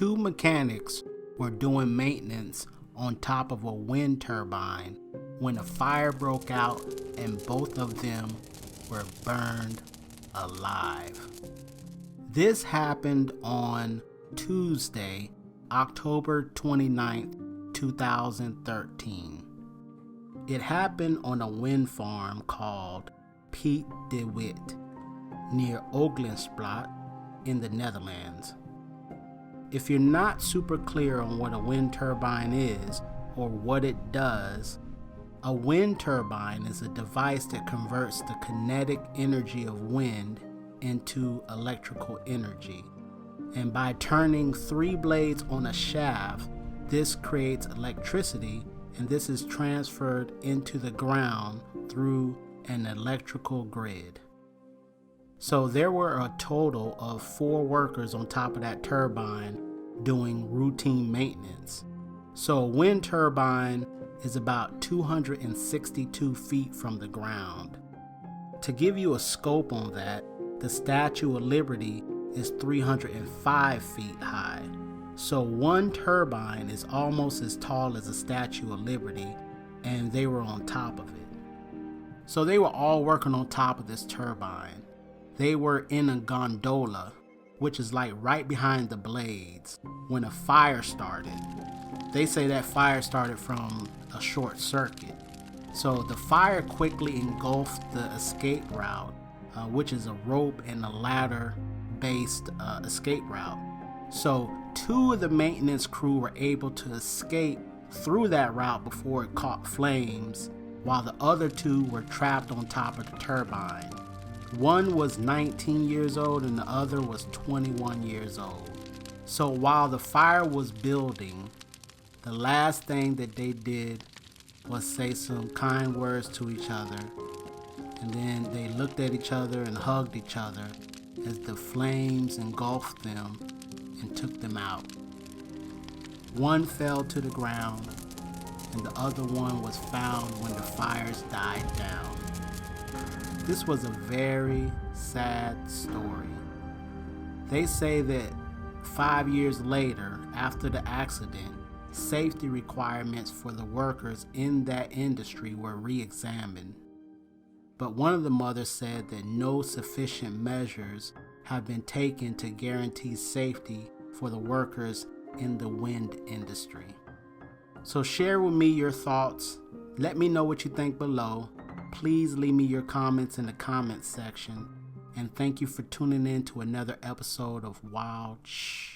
Two mechanics were doing maintenance on top of a wind turbine when a fire broke out and both of them were burned alive. This happened on Tuesday, October 29th, 2013. It happened on a wind farm called Piet de Wit near Ooglandsplaat in the Netherlands. If you're not super clear on what a wind turbine is or what it does, a wind turbine is a device that converts the kinetic energy of wind into electrical energy. And by turning 3 blades on a shaft, this creates electricity, and this is transferred into the ground through an electrical grid. So there were a total of 4 workers on top of that turbine doing routine maintenance. So a wind turbine is about 262 feet from the ground. To give you a scope on that, the Statue of Liberty is 305 feet high. So one turbine is almost as tall as the Statue of Liberty, and they were on top of it. So they were all working on top of this turbine. They were in a gondola, which is like right behind the blades, when a fire started. They say that fire started from a short circuit. So the fire quickly engulfed the escape route, which is a rope and a ladder based escape route. So 2 of the maintenance crew were able to escape through that route before it caught flames, while the other 2 were trapped on top of the turbine. One was 19 years old and the other was 21 years old. So while the fire was building, the last thing that they did was say some kind words to each other, and then they looked at each other and hugged each other as the flames engulfed them and took them out. One fell to the ground and the other one was found when the fires died down. This was a very sad story. They say that 5 years later, after the accident, safety requirements for the workers in that industry were re-examined. But one of the mothers said that no sufficient measures have been taken to guarantee safety for the workers in the wind industry. So share with me your thoughts. Let me know what you think below. Please leave me your comments in the comments section. And thank you for tuning in to another episode of Wild Shh.